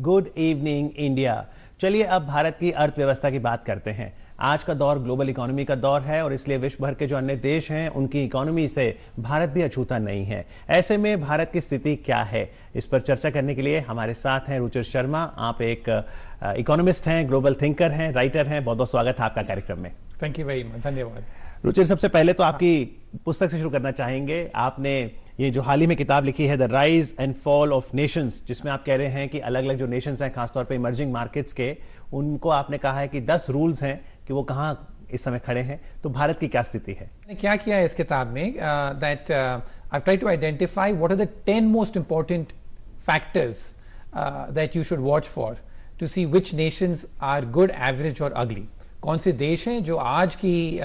Good evening India. चलिए अब भारत की अर्थव्यवस्था की बात करते हैं। आज का दौर ग्लोबल इकोनॉमी का दौर है और इसलिए विश्व भर के जो अन्य देश हैं उनकी इकोनॉमी से भारत भी अछूता नहीं है। ऐसे में भारत की स्थिति क्या है, इस पर चर्चा करने के लिए हमारे साथ हैं रुचिर शर्मा। आप एक इकोनॉमिस्ट हैं, ग्लोबल थिंकर हैं, राइटर हैं। बहुत बहुत स्वागत है आपका कार्यक्रम में। थैंक यू वेरी मच, धन्यवाद। रुचिर, सबसे पहले तो आपकी पुस्तक से शुरू करना चाहेंगे। आपने ये जो हाल ही में किताब लिखी है the rise and fall of Nations, जिसमें आप कह रहे हैं कि अलग अलग जो नेशंस हैं, खासतौर पे इमर्जिंग मार्केट्स के, उनको आपने कहा है कि 10 रूल्स हैं कि वो कहाँ इस समय खड़े हैं। तो भारत की क्या स्थिति है? मैंने क्या किया है इस किताब में, that I try to identify what are the 10 most important factors that you should watch for to see which nations are good, average और अगली। कौन से देश हैं जो आज की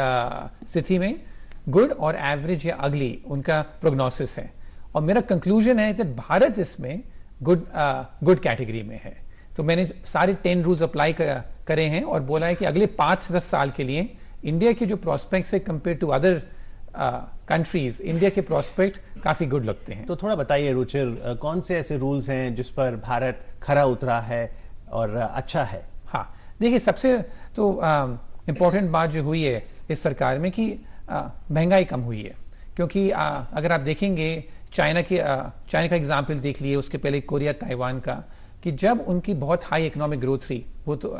स्थिति में गुड और एवरेज या अगली उनका प्रोग्नोसिस है। और मेरा कंक्लूजन है कि भारत इसमें गुड कैटेगरी में है। तो मैंने सारे 10 रूल्स अप्लाई करे हैं और बोला है कि अगले 5 से 10 साल के लिए इंडिया के जो प्रोस्पेक्ट्स है compare to other countries, India के प्रोस्पेक्ट काफी गुड लगते हैं। तो थोड़ा बताइए रुचिर, कौन से ऐसे रूल्स हैं जिस पर भारत खरा उतरा है और अच्छा है? हाँ, देखिए, सबसे तो इम्पोर्टेंट बात जो हुई है इस सरकार में कि महंगाई कम हुई है। क्योंकि अगर आप देखेंगे चाइना का एग्जाम्पल देख लिए, उसके पहले कोरिया, ताइवान का, कि जब उनकी बहुत हाई इकोनॉमिक ग्रोथ थी, वो तो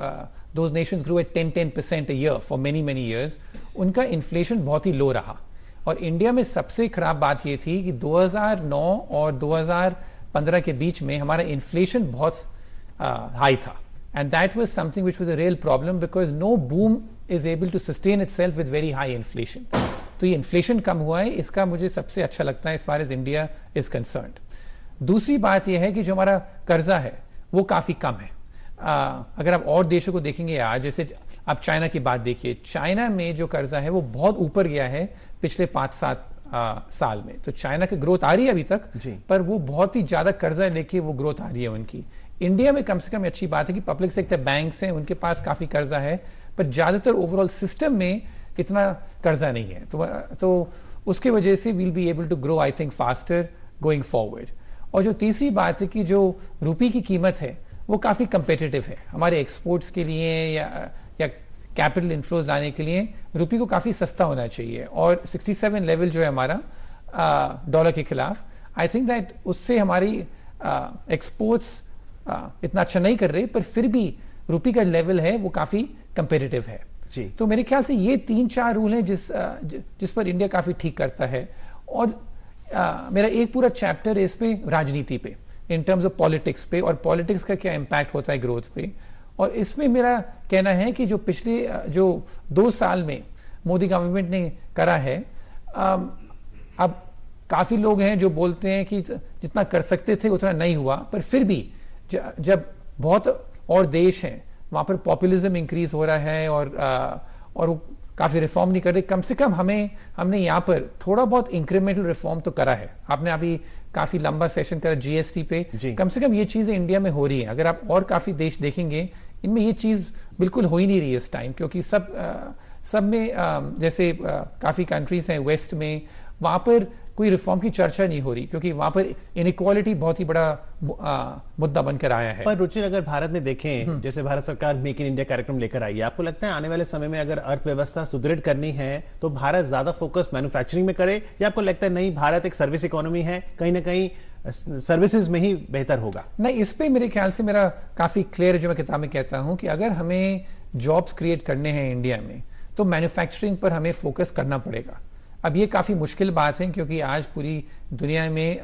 those Nations grow at 10% a year for many years, उनका इन्फ्लेशन बहुत ही लो रहा। और इंडिया में सबसे खराब बात ये थी कि 2009 और 2015 के बीच में हमारा इन्फ्लेशन बहुत हाई था। And that was something which was a real problem because no boom is able to sustain itself with very high inflation. तो ये इन्फ्लेशन कम हुआ है, इसका मुझे सबसे अच्छा लगता है as far as India is concerned. दूसरी बात यह है कि जो हमारा कर्जा है वो काफी कम है। अगर आप और देशों को देखेंगे आज, जैसे आप चाइना की बात देखिए, चाइना में जो कर्जा है वो बहुत ऊपर गया है पिछले 5-7 साल में। तो चाइना की ग्रोथ आ रही है अभी तक, पर वो बहुत ही ज्यादा कर्जा लेके वो ग्रोथ आ रही है उनकी। इंडिया में कम से कम अच्छी बात है कि पब्लिक सेक्टर बैंक्स हैं, उनके पास काफी कर्जा है, पर ज्यादातर ओवरऑल सिस्टम में इतना कर्जा नहीं है। तो उसके वजह से we'll be able to grow, I think, faster going forward. और जो तीसरी बात है कि जो रुपये की कीमत है वो काफी कंपेटिटिव है हमारे एक्सपोर्ट्स के लिए या कैपिटल इनफ्लोज लाने के लिए रुपये को काफी सस्ता होना चाहिए। और 67 लेवल जो है हमारा डॉलर के खिलाफ, आई थिंक दैट उससे हमारी एक्सपोर्ट्स इतना अच्छा नहीं कर रहे, पर फिर भी रुपये का लेवल है वो काफी कंपेटिटिव है जी। तो मेरे ख्याल से ये 3-4 रूल हैं जिस पर इंडिया काफी ठीक करता है। और मेरा एक पूरा चैप्टर है इस पे राजनीति पे, इन टर्म्स ऑफ पॉलिटिक्स पे, और पॉलिटिक्स का क्या इम्पैक्ट होता है ग्रोथ पे। और इसमें मेरा कहना है कि जो पिछले 2 साल में मोदी गवर्नमेंट ने करा है, अब काफी लोग हैं जो बोलते हैं कि जितना कर सकते थे उतना नहीं हुआ, पर फिर भी जब बहुत और देश हैं वहां पर पॉपुलिज्म इंक्रीज हो रहा है और वो काफी रिफॉर्म नहीं कर रहे। कम से कम हमने यहाँ पर थोड़ा बहुत इंक्रीमेंटल रिफॉर्म तो करा है। आपने अभी काफी लंबा सेशन करा जीएसटी पे, कम से कम ये चीजें इंडिया में हो रही हैं। अगर आप और काफी देश देखेंगे, इनमें ये चीज बिल्कुल हो ही नहीं रही है इस टाइम, क्योंकि सब में जैसे काफी कंट्रीज हैं वेस्ट में, वहां पर कोई रिफॉर्म की चर्चा नहीं हो रही, क्योंकि वहां पर इनइक्वालिटी बहुत ही बड़ा मुद्दा बनकर आया है। पर रुचिर, अगर भारत में देखें, जैसे भारत सरकार मेक इन इंडिया कार्यक्रम लेकर आई है, आपको लगता है आने वाले समय में अगर अर्थव्यवस्था सुदृढ़ करनी है तो भारत ज्यादा फोकस मैन्युफैक्चरिंग में करे, या आपको लगता है नहीं, भारत एक सर्विस इकोनॉमी है, कहीं ना कहीं सर्विसेज में ही बेहतर होगा? नहीं, इस पे मेरे ख्याल से मेरा काफी क्लियर है, जो मैं किताब में कहता हूं कि अगर हमें जॉब्स क्रिएट करने हैं इंडिया में तो मैन्युफैक्चरिंग पर हमें फोकस करना पड़ेगा। अब ये काफी मुश्किल बात है क्योंकि आज पूरी दुनिया में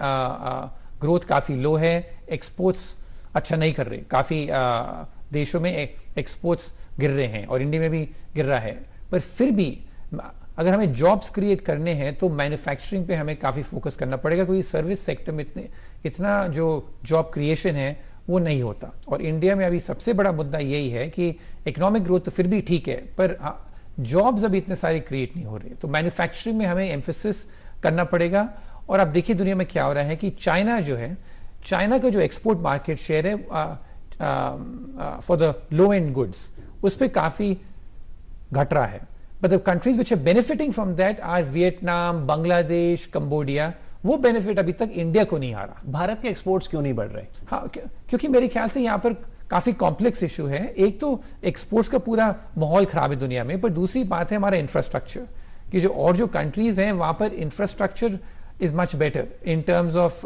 ग्रोथ काफी लो है, एक्सपोर्ट्स अच्छा नहीं कर रहे, काफी देशों में एक्सपोर्ट्स गिर रहे हैं और इंडिया में भी गिर रहा है। पर फिर भी अगर हमें जॉब्स क्रिएट करने हैं तो मैन्युफैक्चरिंग पे हमें काफी फोकस करना पड़ेगा, क्योंकि सर्विस सेक्टर में इतना जो जॉब क्रिएशन है वो नहीं होता। और इंडिया में अभी सबसे बड़ा मुद्दा यही है कि इकोनॉमिक ग्रोथ तो फिर भी ठीक है, पर जॉब्स अभी इतने सारे क्रिएट नहीं हो रहे। तो मैन्युफैक्चरिंग में हमें एम्फेसिस करना पड़ेगा। और अब देखिए दुनिया में क्या हो रहा है कि चाइना जो है, चाइना का जो एक्सपोर्ट मार्केट शेयर है for the low end goods, उस पर काफी घट रहा है। But the countries which are benefiting from that are Vietnam, Bangladesh, Cambodia, वो बेनिफिट अभी तक इंडिया को नहीं आ रहा। भारत के एक्सपोर्ट्स क्यों नहीं बढ़ रहे? हाँ, क्योंकि मेरे ख्याल से यहाँ पर काफी कॉम्प्लेक्स इशू है। एक तो एक्सपोर्ट्स का पूरा माहौल खराब है दुनिया में, पर दूसरी बात है हमारा इंफ्रास्ट्रक्चर कि जो कंट्रीज हैं वहां पर infrastructure is much better in terms of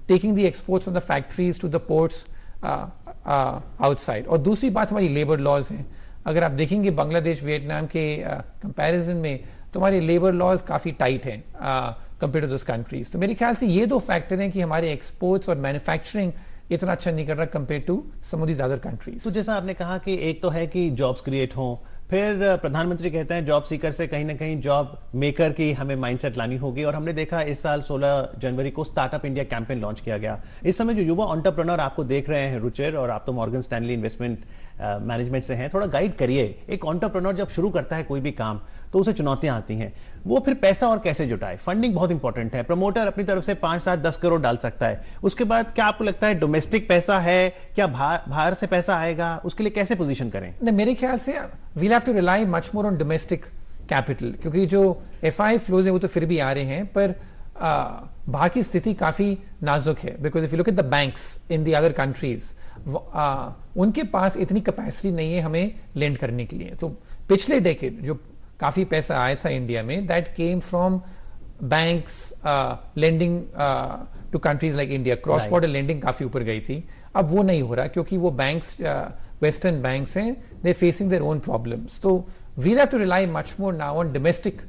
taking the exports from the factories to the ports outside. और दूसरी बात हमारी लेबर लॉज हैं। अगर आप देखेंगे बांग्लादेश वियतनाम के कंपैरिजन में तो हमारे लेबर लॉज काफी टाइट हैं कंपेयर टू दिस कंट्रीज। तो मेरे ख्याल से ये दो फैक्टर हैं कि हमारे एक्सपोर्ट्स और मैन्युफैक्चरिंग इतना अच्छा नहीं कर रहा compare to some of these other countries. तो जैसा आपने कहा कि एक तो है कि जॉब्स क्रिएट हों, फिर प्रधानमंत्री कहते हैं जॉब सीकर से कहीं ना कहीं जॉब मेकर की हमें माइंडसेट लानी होगी। और हमने देखा इस साल 16 जनवरी को स्टार्टअप इंडिया कैंपेन लॉन्च किया गया। इस समय जो युवा एंटरप्रेन्योर आपको देख रहे हैं रुचिर, और आप तो मॉर्गन स्टैनली इन्वेस्टमेंट मैनेजमेंट से हैं, थोड़ा गाइड करिए। एक एंटरप्रेन्योर जब शुरू करता है कोई भी काम तो उसे चुनौतियां आती हैं, वो फिर पैसा और कैसे जुटाए? फंडिंग बहुत इंपॉर्टेंट है। प्रमोटर अपनी तरफ से 5, 7, 10 करोड़ डाल सकता है। उसके बाद क्या आपको लगता है डोमेस्टिक पैसा है, क्या बाहर से पैसा आएगा? उसके लिए कैसे पोजीशन करें? नहीं, मेरे ख्याल से we'll have to rely much more on domestic capital, क्योंकि जो एफआई फ्लोज है वो तो फिर भी आ रहे हैं, पर बाहर की स्थिति काफी नाजुक है। Because if you look at the banks in the other countries, उनके पास इतनी कैपेसिटी नहीं है हमें लेंड करने के लिए। तो पिछले डेकेड जो काफी पैसा आया था इंडिया में, that came from banks lending to countries like India. Cross border lending काफी ऊपर गई थी, अब वो नहीं हो रहा क्योंकि वो बैंक्स वेस्टर्न बैंक्स हैं, they facing their own problems. तो we'll have to rely much more now on domestic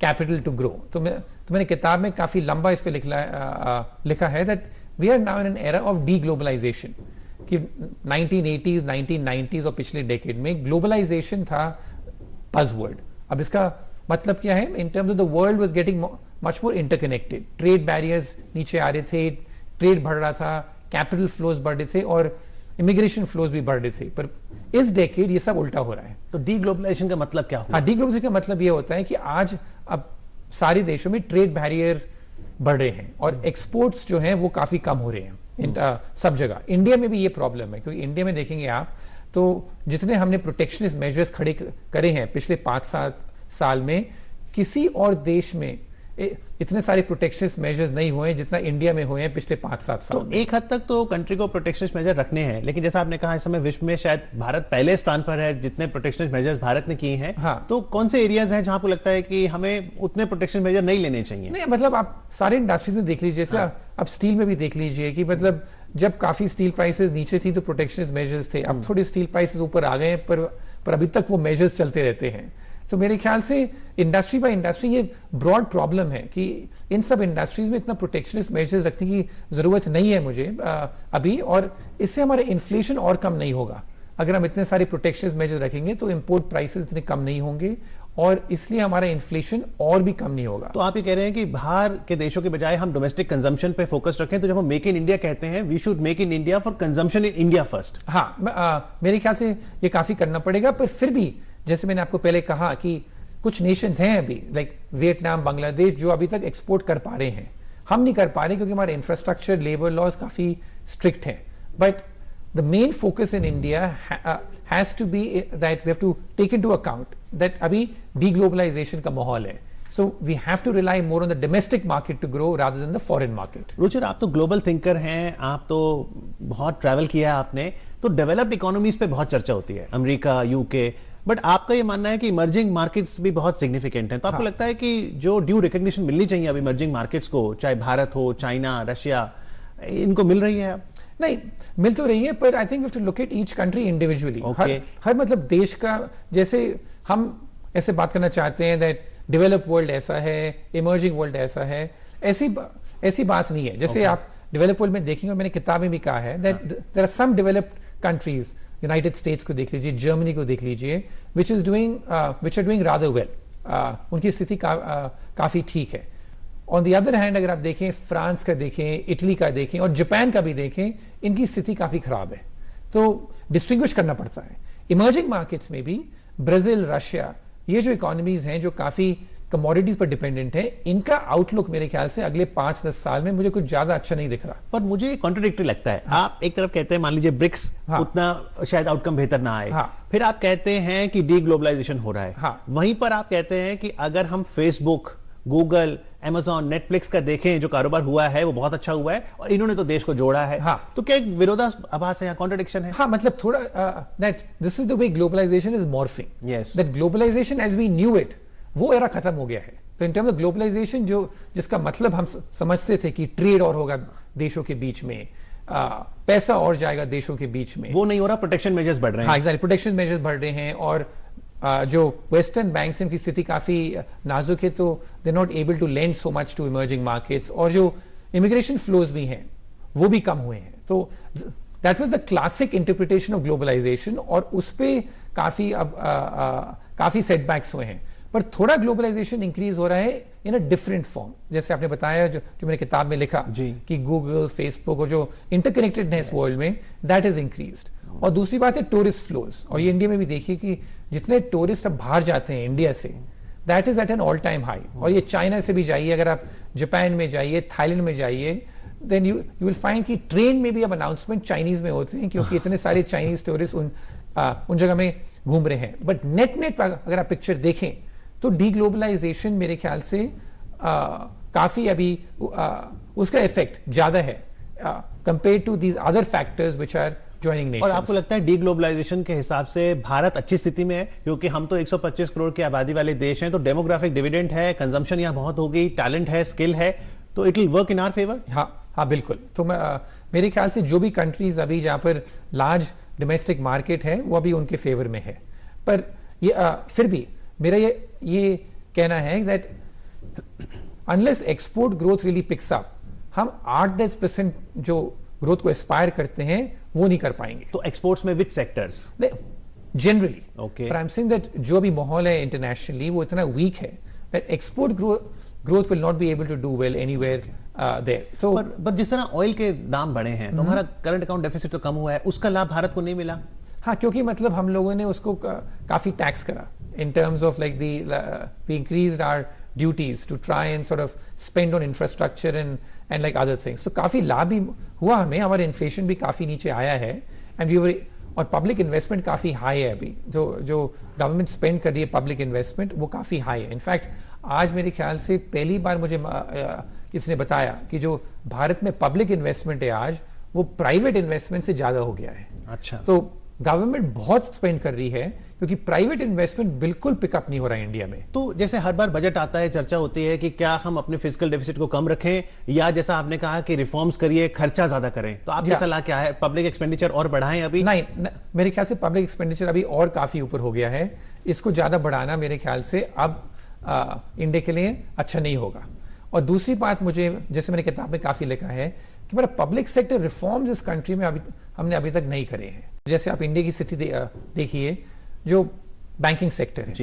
capital to grow. तो मैंने किताब में काफी लंबा इस पे लिखा है that we are now in an era of deglobalization, कि 1980s 1990s और पिछले डेकेड में ग्लोबलाइजेशन था बज़वर्ड। अब इसका मतलब क्या है? इन terms of the world was getting much more interconnected, trade barriers नीचे आ रहे थे, ट्रेड बढ़ रहा था, कैपिटल फ्लोज बढ़ रहे थे और इमिग्रेशन फ्लोज भी बढ़ रहे थे। पर इस डेकेड ये सब उल्टा हो रहा है। तो डी ग्लोबलाइजेशन का मतलब क्या होगा? हाँ, डी ग्लोबलाइजेशन का मतलब ये होता है कि आज अब सारे देशों में ट्रेड बैरियर बढ़ रहे हैं और एक्सपोर्ट्स जो हैं वो काफी कम हो रहे हैं सब जगह। इंडिया में भी ये प्रॉब्लम है, क्योंकि इंडिया में देखेंगे आप तो जितने हमने प्रोटेक्शनिस्ट मेजर्स खड़े करे हैं पिछले 5-7 साल में, किसी और देश में इतने सारे प्रोटेक्शनिस्ट मेजर्स नहीं हुए जितना इंडिया में हुए हैं पिछले 5-7 साल तो एक हद तक तो कंट्री को प्रोटेक्शनिस्ट मेजर रखने हैं, लेकिन जैसा आपने कहा इस समय विश्व में शायद भारत पहले स्थान पर है जितने प्रोटेक्शनिस्ट मेजर्स भारत ने किए हैं। हाँ। तो कौन से एरियाज हैं जहां आपको लगता है कि हमें उतने प्रोटेक्शन मेजर नहीं लेने चाहिए? नहीं, मतलब आप सारे इंडस्ट्रीज में देख लीजिए, जैसे अब स्टील में भी देख लीजिए कि मतलब जब काफी स्टील प्राइसेस नीचे थी तो प्रोटेक्शनिस्ट मेजर्स थे, अब थोड़े स्टील प्राइसेस ऊपर आ गए पर अभी तक वो मेजर्स चलते रहते हैं। तो मेरे ख्याल से इंडस्ट्री बाय इंडस्ट्री ये ब्रॉड प्रॉब्लम है कि इन सब इंडस्ट्रीज में इतना प्रोटेक्शनिस्ट मेजर्स रखने की जरूरत नहीं है मुझे अभी, और इससे हमारे इन्फ्लेशन और कम नहीं होगा। अगर हम इतने सारे प्रोटेक्शनिस्ट मेजर्स रखेंगे तो इंपोर्ट प्राइसेस इतने कम नहीं होंगे और इसलिए हमारा इन्फ्लेशन और भी कम नहीं होगा। तो आप ये कह रहे हैं कि बाहर के देशों के बजाय हम डोमेस्टिक कंजम्पशन पे फोकस रखें। तो जब हम मेक इन इंडिया कहते हैं, we should make in India for consumption in India first. हाँ, मेरे ख्याल से ये काफी करना पड़ेगा, पर फिर भी जैसे मैंने आपको पहले कहा कि कुछ नेशंस हैं अभी लाइक वियतनाम, बांग्लादेश, जो अभी तक एक्सपोर्ट कर पा रहे हैं, हम नहीं कर पा रहे क्योंकि हमारे इंफ्रास्ट्रक्चर, लेबर लॉज काफी स्ट्रिक्ट हैं। But the main focus in India has to be that we have to take into account that अभी deglobalization का माहौल है, so we have to rely more on the domestic market to grow rather than the foreign market. Ruchir, आप तो global thinker हैं, आप तो बहुत ट्रैवल किया है आपने, तो डेवलप्ड इकोनॉमीज पे बहुत चर्चा होती है, अमेरिका, यूके, बट आपका ये मानना है कि इमर्जिंग मार्केट्स भी बहुत सिग्निफिकेंट हैं। तो आपको लगता है कि जो ड्यू रिकॉग्निशन मिलनी चाहिए अब इमर्जिंग मार्केट्स को, चाहे भारत हो, चाइना, रशिया, इनको मिल रही है? नहीं, मिल तो रही है, पर I think we have to look at each country individually. हर मतलब देश का, जैसे हम ऐसे बात करना चाहते हैं दैट डेवलप्ड वर्ल्ड ऐसा है, इमर्जिंग वर्ल्ड ऐसा है, ऐसी बात नहीं है। जैसे आप डेवलप्ड वर्ल्ड में देखेंगे, और मैंने किताब में भी कहा है that there are some developed countries, United States को देख लीजिए, जर्मनी को देख लीजिए, which are doing rather well, उनकी स्थिति काफी ठीक है। ऑन द अदर हैंड अगर आप देखें, फ्रांस का देखें, इटली का देखें और जापान का भी देखें, इनकी स्थिति काफी खराब है। तो डिस्टिंग्विश करना पड़ता है। इमर्जिंग मार्केट्स में भी ब्राजील, रशिया, ये जो इकोनॉमीज हैं जो काफी कमोडिटीज पर डिपेंडेंट है, इनका आउटलुक मेरे ख्याल से अगले 5-10 साल में मुझे कुछ ज्यादा अच्छा नहीं दिख रहा। पर मुझे कॉन्ट्रडिक्टरी लगता है। आप एक तरफ कहते हैं मान लीजिए ब्रिक्स उतना शायद आउटकम बेहतर ना आए, फिर आप कहते हैं कि डी ग्लोबलाइजेशन हो रहा है, वहीं पर आप कहते हैं कि अगर हम फेसबुक, गूगल, Amazon, Netflix का देखें जो कारोबार हुआ है वो बहुत अच्छा हुआ है और इन्होंने तो देश को जोड़ा है। हाँ। तो क्या एक विरोधाभास है, कॉन्ट्रडिक्शन है? हाँ, मतलब थोड़ा that this is the way globalization is morphing. Yes. That globalization as we knew it, वो एरा खत्म हो गया है। तो इन टर्म्स ऑफ ग्लोबलाइजेशन जो जिसका मतलब हम समझते थे कि ट्रेड और होगा देशों के बीच में, पैसा और जाएगा देशों के बीच में, वो नहीं हो रहा, प्रोटेक्शन मेजर्स बढ़ रहे हैं। हाँ एग्जैक्टली, प्रोटेक्शन मेजर्स बढ़ रहे हैं और जो वेस्टर्न बैंक्स हैं उनकी स्थिति काफी नाजुक है, तो they not able to lend so much to emerging markets, और जो इमिग्रेशन फ्लोज भी हैं वो भी कम हुए हैं। तो that was the classic interpretation of globalization, और उस पे काफी अब काफी सेटबैक्स हुए हैं। पर थोड़ा ग्लोबलाइजेशन इंक्रीज हो रहा है इन अ डिफरेंट फॉर्म, जैसे आपने बताया जो मैंने किताब में लिखा कि गूगल, फेसबुक और जो इंटरकनेक्टेडनेस वर्ल्ड में, दैट इज इंक्रीज्ड। और दूसरी बात है टूरिस्ट फ्लोज, और ये इंडिया में भी देखिए कि जितने टूरिस्ट अब बाहर जाते हैं इंडिया से, that is at an all time high. और ये चाइना से भी जाइए, अगर आप जापान में जाइए, थाईलैंड में जाइए, देन यू विल फाइंड कि ट्रेन में भी अब अनाउंसमेंट चाइनीज में होते हैं, क्योंकि इतने सारे चाइनीज टूरिस्ट उन जगह में घूम रहे हैं। बट नेट अगर आप पिक्चर देखें तो डीग्लोबलाइजेशन मेरे ख्याल से काफी अभी उसका इफेक्ट ज्यादा है compare to these other factors which are joining nations. और आपको लगता है डीग्लोबलाइजेशन के हिसाब से भारत अच्छी स्थिति में है, क्योंकि हम तो 125 करोड़ की आबादी वाले देश हैं, तो डेमोग्राफिक डिविडेंड है, कंजम्पशन यहाँ बहुत होगी, टैलेंट है, स्किल है, तो it will work in our favour? हाँ बिल्कुल। तो मेरे ख्याल से जो भी कंट्रीज अभी जहां पर लार्ज डोमेस्टिक मार्केट है वो अभी उनके फेवर में है। पर ये फिर भी मेरा ये कहना है that unless export growth really picks up, हम 8-10% जो ग्रोथ को एस्पायर करते हैं वो नहीं कर पाएंगे। तो एक्सपोर्ट्स में विच सेक्टर्स? जनरली ओके, पर आई एम सेइंग दैट जो भी माहौल है इंटरनेशनली वो इतना वीक है that export growth will not be able to do well anywhere there. तो पर जिस तरह ऑयल के दाम बढ़े हैं तो हमारा करंट अकाउंट डेफिसिट तो कम हुआ है, उसका लाभ भारत को नहीं मिला। हाँ, क्योंकि मतलब हम लोगों ने उसको काफी टैक्स करा in terms of like we increased our duties to try and sort of spend on infrastructure and like other things. So काफी लाभ भी हुआ हमें, हमारा इन्फ्लेशन भी काफी नीचे आया है, and we were, और पब्लिक इन्वेस्टमेंट काफी हाई है अभी, जो गवर्नमेंट स्पेंड कर रही है पब्लिक इन्वेस्टमेंट वो काफी हाई है। इनफैक्ट आज मेरे ख्याल से पहली बार मुझे किसने बताया कि जो भारत में पब्लिक इन्वेस्टमेंट है आज वो प्राइवेट इन्वेस्टमेंट से ज्यादा हो गया है। अच्छा, तो गवर्नमेंट बहुत स्पेंड कर रही है क्योंकि प्राइवेट इन्वेस्टमेंट बिल्कुल पिकअप नहीं हो रहा है इंडिया में। तो जैसे हर बार बजट आता है, चर्चा होती है कि क्या हम अपने फिजिकल डेफिसिट को कम रखें या जैसा आपने कहा कि रिफॉर्म्स करिए, खर्चा ज्यादा करें, तो आपकी सलाह क्या है? पब्लिक एक्सपेंडिचर और बढ़ाएं अभी? नहीं, मेरे ख्याल से पब्लिक एक्सपेंडिचर अभी और काफी ऊपर हो गया है, इसको ज्यादा बढ़ाना मेरे ख्याल से अब इंडिया के लिए अच्छा नहीं होगा। और दूसरी बात, मुझे जैसे मैंने किताब में काफी लिखा है कि मेरा पब्लिक सेक्टर रिफॉर्म्स इस कंट्री में हमने अभी तक नहीं करे हैं। जैसे आप इंडिया की स्थिति देखिए, जो बैंकिंग सेक्टर है,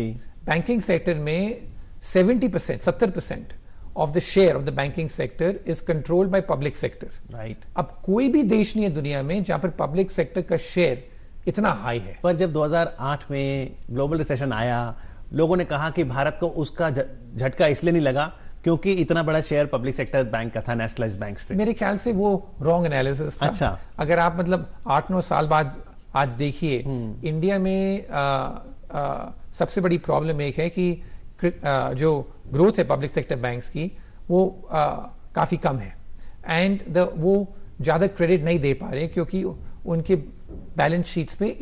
बैंकिंग सेक्टर में 70% of the share of the banking sector is controlled by public sector. Right. अब कोई भी देश नहीं है दुनिया में जहां पर पब्लिक सेक्टर का शेयर इतना हाई है। पर जब 2008 में ग्लोबल रिसेशन आया, लोगों ने कहा कि भारत को उसका झटका इसलिए नहीं लगा क्योंकि इतना बड़ा शेयर पब्लिक सेक्टर बैंक का था, नेशनलाइज्ड बैंक्स थे। मेरे ख्याल से वो रॉन्ग एनालिसिस था। अच्छा। अगर आप मतलब 8-9 साल बाद आज देखिए, इंडिया में सबसे बड़ी प्रॉब्लम एक है कि जो ग्रोथ है पब्लिक सेक्टर बैंक्स की वो काफी कम है, एंड वो ज्यादा क्रेडिट नहीं दे पा रहे क्योंकि उनके बैलेंस शीट्स पे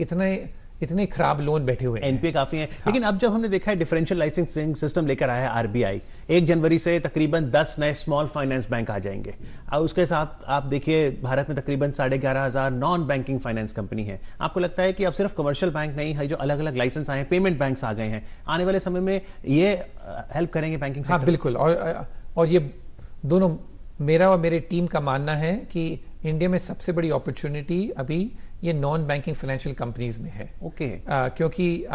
इतने खराब लोन बैठे हुए हैं, एनपीए काफी हैं। हाँ। लेकिन अब जब हमने देखा है डिफरेंशियल लाइसेंसिंग सिस्टम लेकर आया है आरबीआई, 1 जनवरी से तकरीबन 10 नए स्मॉल फाइनेंस बैंक आ जाएंगे। और उसके साथ आप देखिए भारत में तकरीबन 11,500 नॉन बैंकिंग फाइनेंस कंपनी है। आपको लगता है कि अब सिर्फ कमर्शियल बैंक नहीं है, जो अलग अलग लाइसेंस आए हैं, पेमेंट बैंक्स आ गए हैं, आने वाले समय में ये हेल्प करेंगे बैंकिंग सेक्टर? हाँ बिल्कुल। और ये दोनों, मेरा और मेरे टीम का मानना है कि इंडिया में सबसे बड़ी अपॉर्चुनिटी अभी ये नॉन बैंकिंग फाइनेंशियल कंपनीज में है। ओके। क्योंकि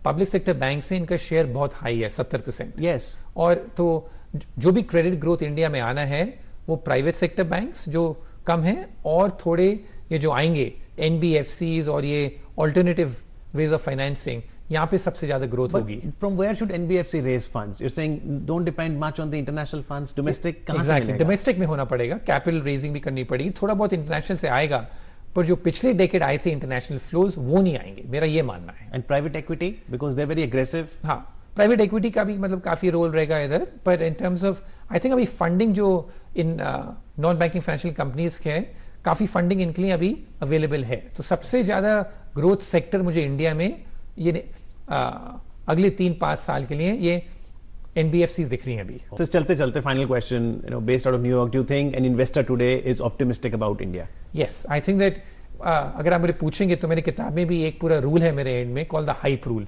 पब्लिक सेक्टर बैंक से इनका शेयर बहुत हाई है, 70%। यस। और तो जो भी क्रेडिट ग्रोथ इंडिया में आना है वो प्राइवेट सेक्टर बैंक्स जो कम है, और थोड़े ये जो आएंगे एनबीएफसीज और ये ऑल्टरनेटिव वेज ऑफ फाइनेंसिंग, यहाँ पे सबसे ज्यादा ग्रोथ होगी। From where should NBFC raise funds? You're saying don't depend much on the international funds. Domestic कहाँ से मिलेगा? डोमेस्टिक में होना पड़ेगा, कैपिटल रेजिंग भी करनी पड़ेगी, थोड़ा बहुत इंटरनेशनल से आएगा, पर जो पिछले डेकेड आए थे इंटरनेशनल फ्लोज वो नहीं आएंगे, मेरा ये मानना है। And private equity because they're very aggressive. हाँ, प्राइवेट इक्विटी का भी मतलब काफी रोल रहेगा इधर, पर इन टर्म्स ऑफ आई थिंक अभी फंडिंग जो in non banking financial companies के है, काफी फंडिंग इनके लिए अभी अवेलेबल है। तो सबसे ज्यादा ग्रोथ सेक्टर मुझे इंडिया में ये अगले 3-5 साल के लिए ये NBFCs दिख रही हैं अभी। चलते चलते final question, based out of New York, do you think an investor today is optimistic about India? Yes, I think that अगर आप मुझे पूछेंगे तो मेरी किताब में भी एक पूरा रूल है मेरे एंड में कॉल्ड द हाइप रूल,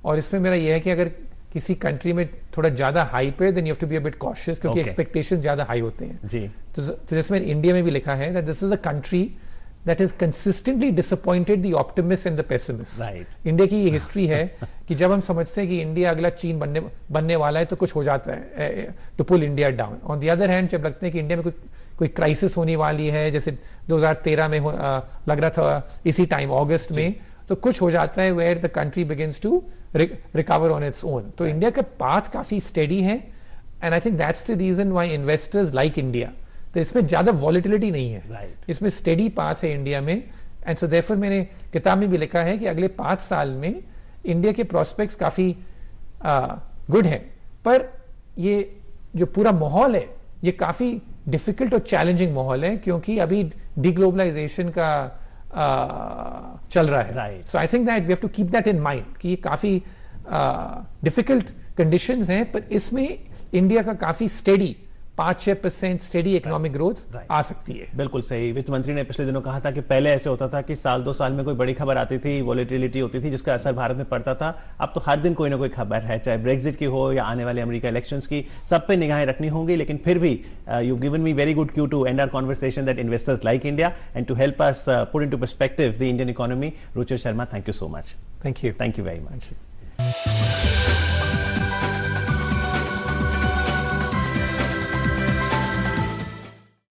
और इसमें मेरा यह है कि अगर किसी कंट्री में थोड़ा ज्यादा हाइप है then you have to be a bit cautious, क्योंकि एक्सपेक्टेशन ज्यादा हाई होते हैं जी। तो जैसे मैंने इंडिया में भी लिखा है that this is a country that has consistently disappointed the optimists and the pessimists. Right. India की ये हिस्ट्री है कि जब हम समझते हैं कि इंडिया अगला चीन बनने वाला है तो कुछ हो जाता है to pull India down. On the other hand जब लगता है कि इंडिया में कोई क्राइसिस होने वाली है, जैसे 2013 में लग रहा था इसी टाइम अगस्त में, तो कुछ हो जाता है where the country begins to recover on its own. तो इंडिया का पाथ काफी स्टेडी है and I think that's the reason why investors like India. तो इसमें ज्यादा वॉलिटिलिटी नहीं है, इसमें स्टेडी पाथ है इंडिया में, एंड सो देयरफॉर मैंने किताब में भी लिखा है कि अगले 5 साल में इंडिया के प्रोस्पेक्ट्स काफी गुड हैं, पर ये जो पूरा माहौल है ये काफी डिफिकल्ट और चैलेंजिंग माहौल है, क्योंकि अभी डीग्लोबलाइजेशन का चल रहा है। So I think that we have to keep that in mind कि ये काफी डिफिकल्ट कंडीशंस हैं, पर इसमें इंडिया का काफी स्टेडी 5-6% स्टेडी इकोनॉमिक ग्रोथ आ सकती है। बिल्कुल सही। वित्त मंत्री ने पिछले दिनों कहा था कि पहले ऐसे होता था कि साल 2 साल में कोई बड़ी खबर आती थी, वॉलेटिलिटी होती थी जिसका असर भारत में पड़ता था। अब तो हर दिन कोई ना कोई खबर है, चाहे ब्रेक्जिट की हो या आने वाले अमेरिका इलेक्शंस की, सब पे निगाहें रखनी होंगी। लेकिन फिर भी you given me very good cue to end our conversation that investors like India and to help us put into perspective the Indian economy. Ruchir Sharma, thank you so much. Thank you very much.